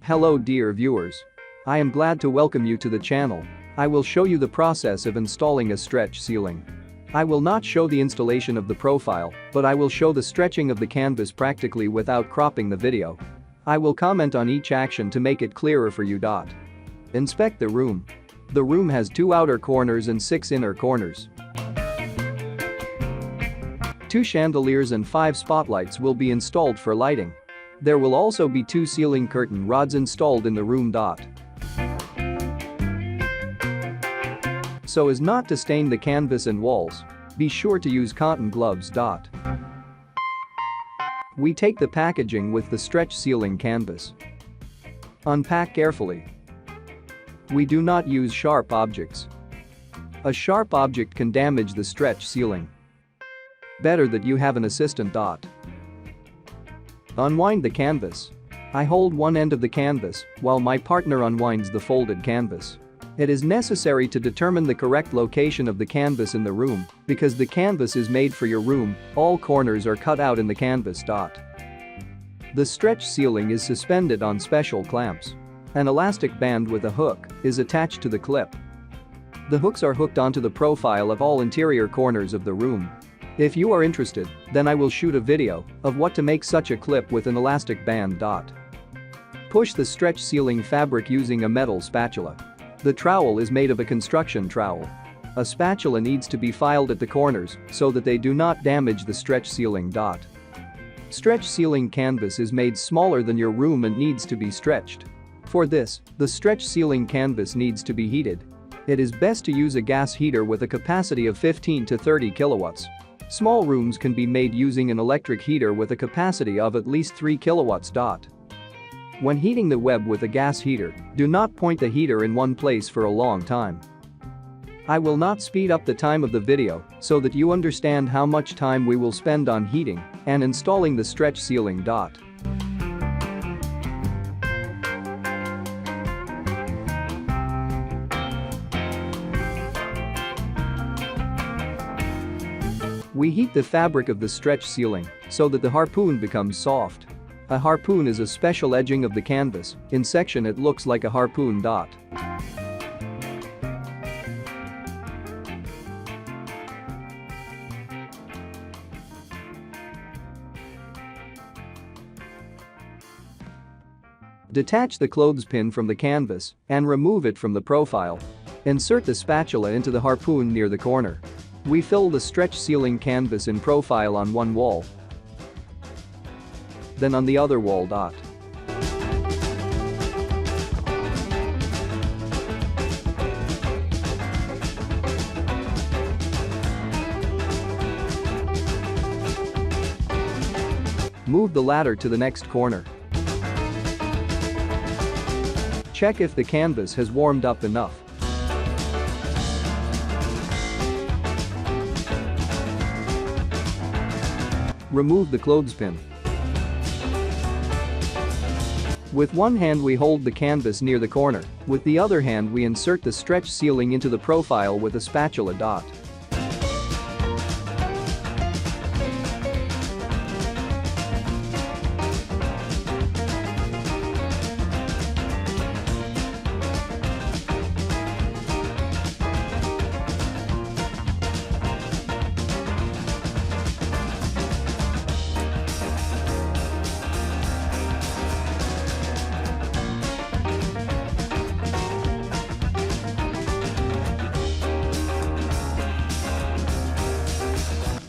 Hello dear viewers. I am glad to welcome you to the channel. I will show you the process of installing a stretch ceiling. I will not show the installation of the profile, but I will show the stretching of the canvas practically without cropping the video. I will comment on each action to make it clearer for you. Inspect the room. The room has 2 outer corners and 6 inner corners. 2 chandeliers and 5 spotlights will be installed for lighting. There will also be 2 ceiling curtain rods installed in the room. So as not to stain the canvas and walls, be sure to use cotton gloves. We take the packaging with the stretch ceiling canvas. Unpack carefully. We do not use sharp objects. A sharp object can damage the stretch ceiling. Better that you have an assistant. Unwind the canvas. I hold one end of the canvas while my partner unwinds the folded canvas. It is necessary to determine the correct location of the canvas in the room because the canvas is made for your room, all corners are cut out in the canvas. The stretch ceiling is suspended on special clamps. An elastic band with a hook is attached to the clip. The hooks are hooked onto the profile of all interior corners of the room. If you are interested, then I will shoot a video of what to make such a clip with an elastic band. Push the stretch ceiling fabric using a metal spatula. The trowel is made of a construction trowel. A spatula needs to be filed at the corners so that they do not damage the stretch ceiling. Stretch ceiling canvas is made smaller than your room and needs to be stretched. For this, the stretch ceiling canvas needs to be heated. It is best to use a gas heater with a capacity of 15 to 30 kilowatts. Small rooms can be made using an electric heater with a capacity of at least 3 kilowatts. When heating the web with a gas heater, do not point the heater in one place for a long time. I will not speed up the time of the video so that you understand how much time we will spend on heating and installing the stretch ceiling. We heat the fabric of the stretch ceiling so that the harpoon becomes soft. A harpoon is a special edging of the canvas. In section it looks like a harpoon. Detach the clothespin from the canvas and remove it from the profile. Insert the spatula into the harpoon near the corner. We fill the stretch ceiling canvas in profile on one wall, then on the other wall. Move the ladder to the next corner. Check if the canvas has warmed up enough. Remove the clothespin. With one hand we hold the canvas near the corner, with the other hand we insert the stretch ceiling into the profile with a spatula.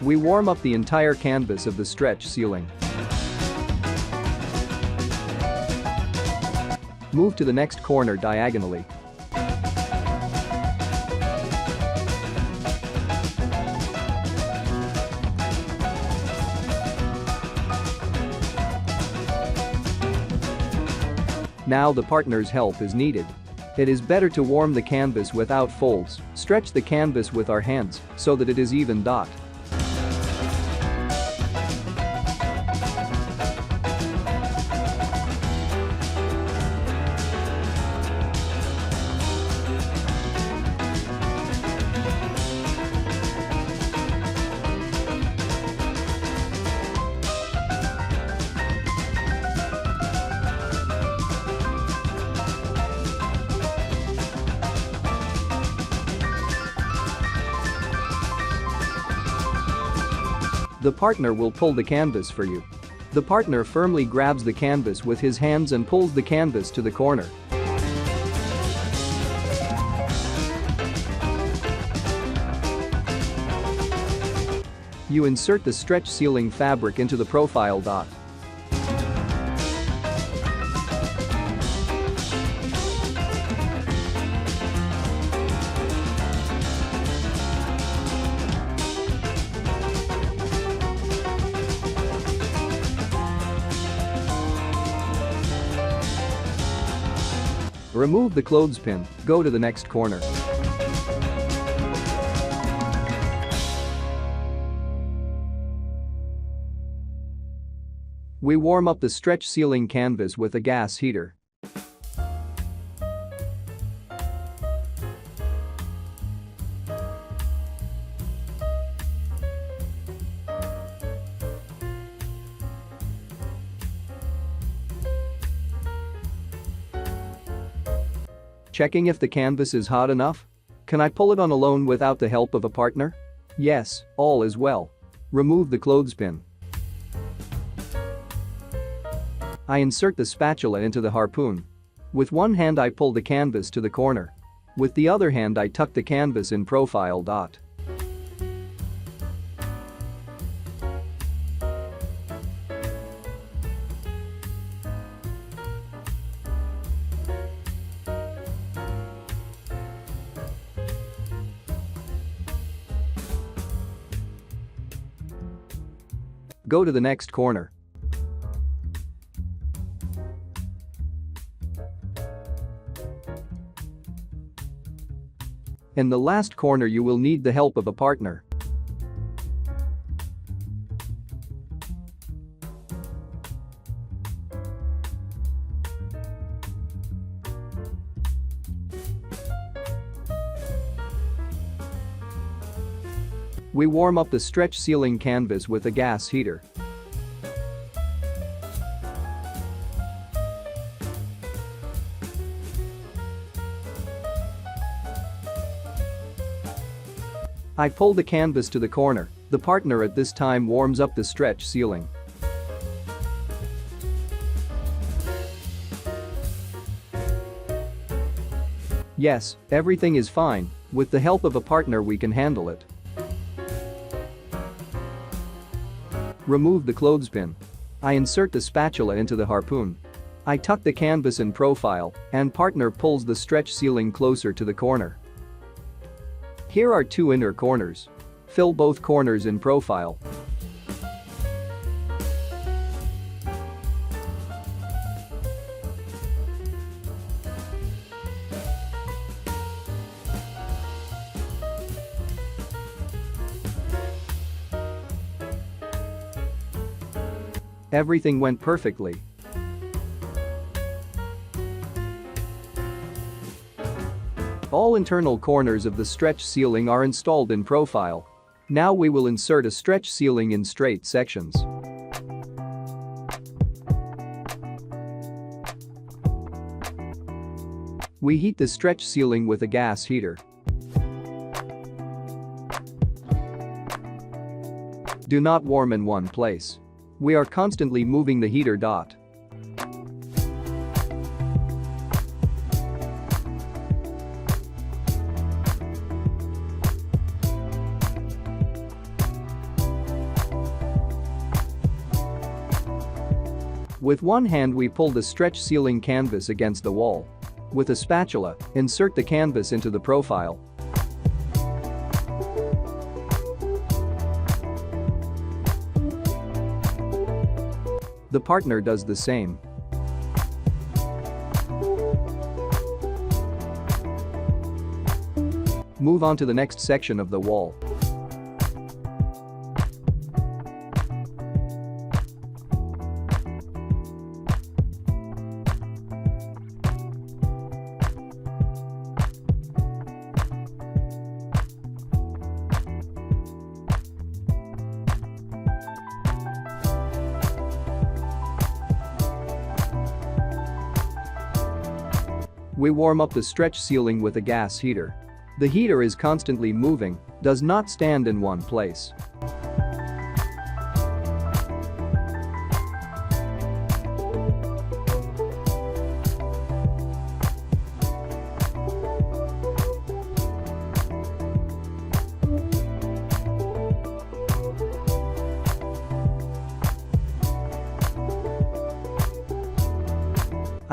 We warm up the entire canvas of the stretch ceiling. Move to the next corner diagonally. Now the partner's help is needed. It is better to warm the canvas without folds. Stretch the canvas with our hands so that it is even. The partner will pull the canvas for you. The partner firmly grabs the canvas with his hands and pulls the canvas to the corner. You insert the stretch sealing fabric into the profile dot. Remove the clothespin, go to the next corner. We warm up the stretch sealing canvas with a gas heater. Checking if the canvas is hot enough? Can I pull it on alone without the help of a partner? Yes, all is well. Remove the clothespin. I insert the spatula into the harpoon. With one hand I pull the canvas to the corner. With the other hand I tuck the canvas in profile dot. Go to the next corner. In the last corner you will need the help of a partner. We warm up the stretch sealing canvas with a gas heater. I pull the canvas to the corner. The partner at this time warms up the stretch sealing. Yes, everything is fine. With the help of a partner we can handle it. Remove the clothespin. I insert the spatula into the harpoon. I tuck the canvas in profile, and partner pulls the stretch sealing closer to the corner. Here are two inner corners. Fill both corners in profile. Everything went perfectly. All internal corners of the stretch sealing are installed in profile. Now we will insert a stretch sealing in straight sections. We heat the stretch sealing with a gas heater. Do not warm in one place. We are constantly moving the heater dot. With one hand we pull the stretch sealing canvas against the wall. With a spatula, insert the canvas into the profile. The partner does the same. Move on to the next section of the wall. We warm up the stretch sealing with a gas heater. The heater is constantly moving, does not stand in one place.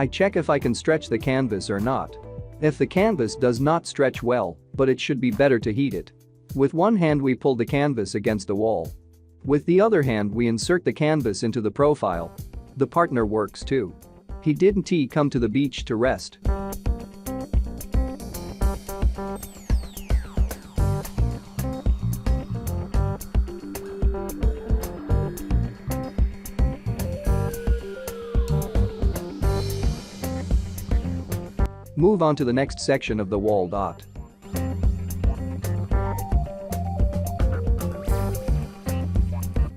I check if I can stretch the canvas or not. If the canvas does not stretch well, but it should be better to heat it. With one hand we pull the canvas against the wall. With the other hand we insert the canvas into the profile. The partner works too. He didn't come to the beach to rest. Move on to the next section of the wall.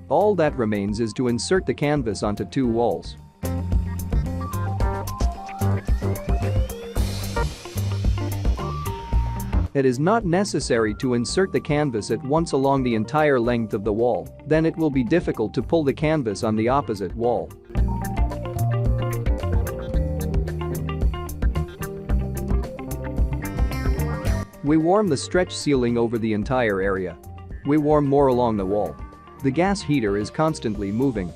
All that remains is to insert the canvas onto two walls. It is not necessary to insert the canvas at once along the entire length of the wall, then it will be difficult to pull the canvas on the opposite wall. We warm the stretch ceiling over the entire area. We warm more along the wall. The gas heater is constantly moving.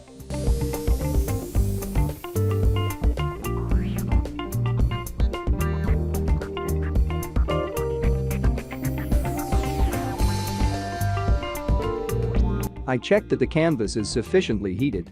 I check that the canvas is sufficiently heated.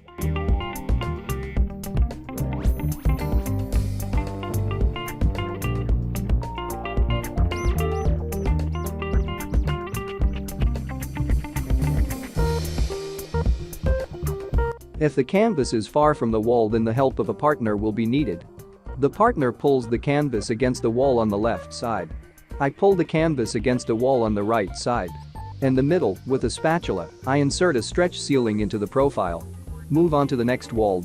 If the canvas is far from the wall, then the help of a partner will be needed. The partner pulls the canvas against the wall on the left side. I pull the canvas against the wall on the right side. In the middle, with a spatula, I insert a stretch ceiling into the profile. Move on to the next wall.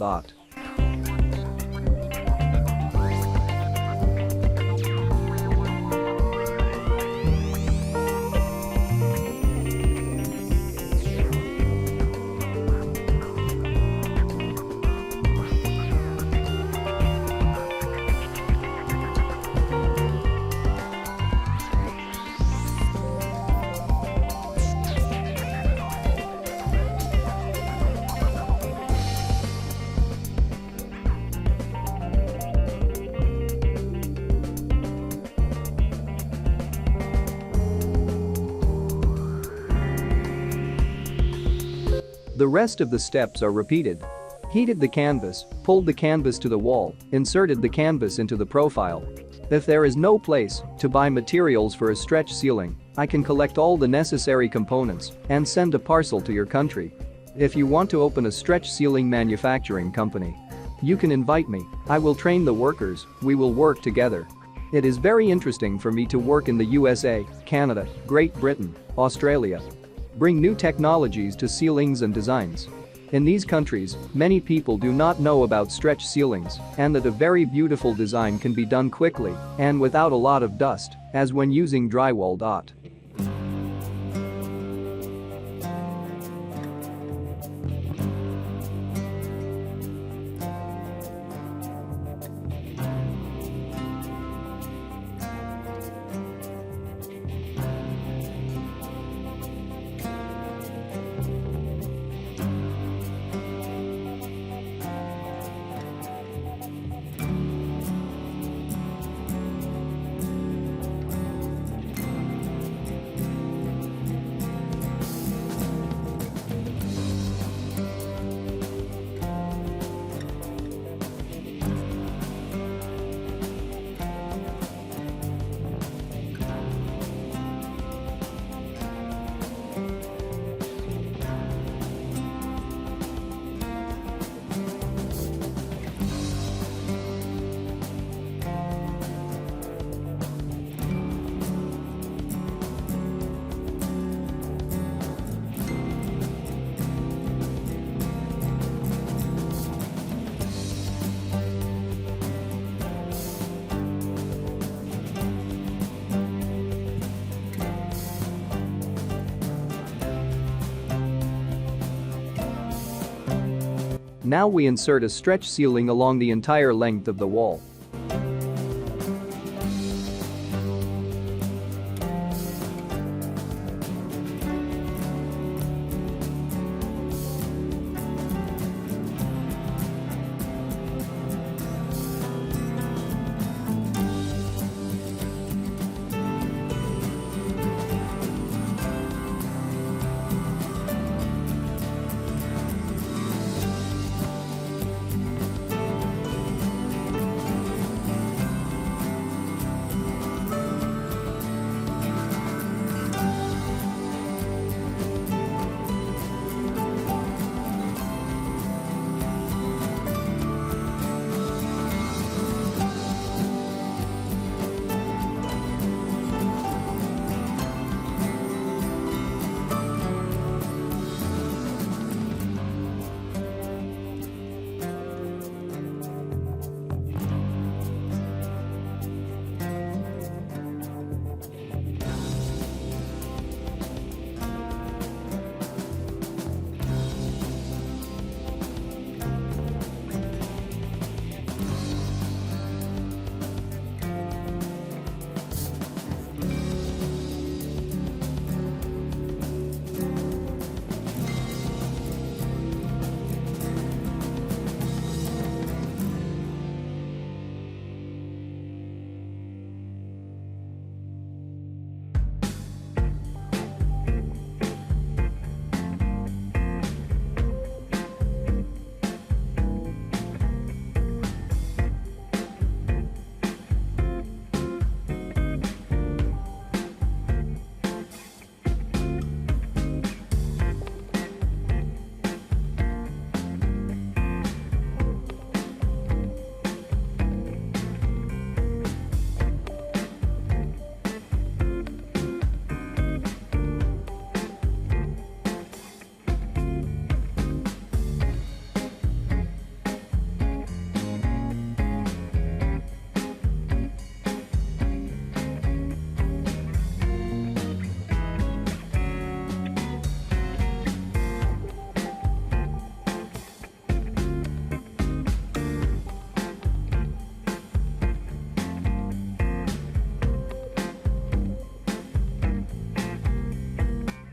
The rest of the steps are repeated. Heated the canvas, pulled the canvas to the wall, inserted the canvas into the profile. If there is no place to buy materials for a stretch ceiling, I can collect all the necessary components and send a parcel to your country. If you want to open a stretch ceiling manufacturing company, you can invite me. I will train the workers, we will work together. It is very interesting for me to work in the USA, Canada, Great Britain, Australia. Bring new technologies to ceilings and designs. In these countries, many people do not know about stretch ceilings and that a very beautiful design can be done quickly and without a lot of dust, as when using drywall. Now we insert a stretch ceiling along the entire length of the wall.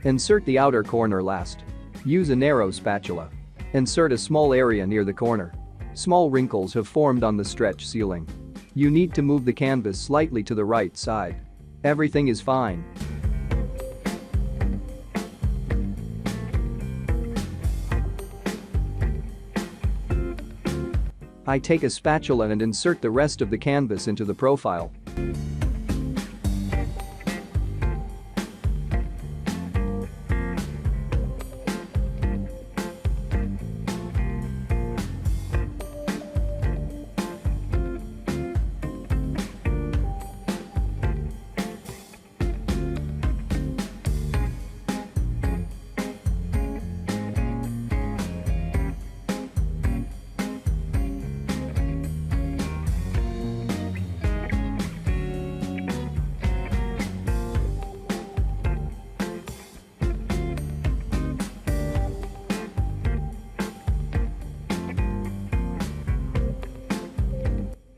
Insert the outer corner last. Use a narrow spatula. Insert a small area near the corner. Small wrinkles have formed on the stretch ceiling. You need to move the canvas slightly to the right side. Everything is fine. I take a spatula and insert the rest of the canvas into the profile.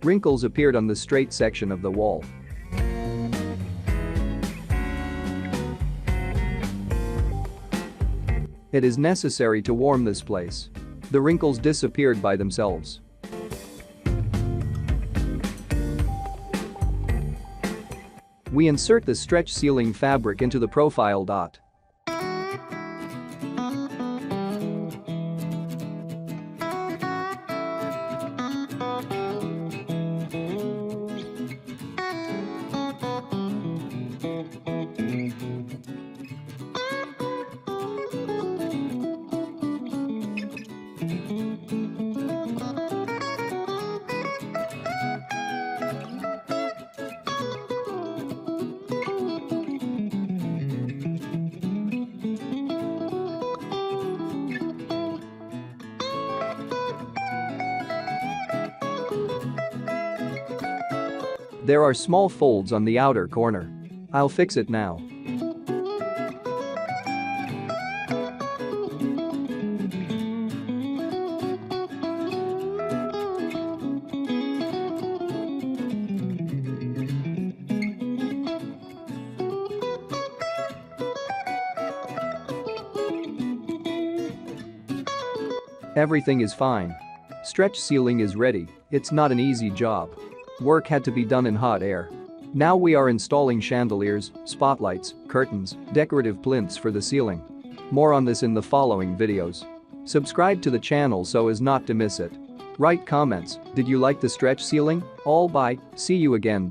Wrinkles appeared on the straight section of the wall. It is necessary to warm this place. The wrinkles disappeared by themselves. We insert the stretch ceiling fabric into the profile dot. There are small folds on the outer corner. I'll fix it now. Everything is fine. Stretch ceiling is ready. It's not an easy job. Work had to be done in hot air. Now we are installing chandeliers, spotlights, curtains, decorative plinths for the ceiling. More on this in the following videos. Subscribe to the channel so as not to miss it. Write comments. Did you like the stretch ceiling? All bye. See you again.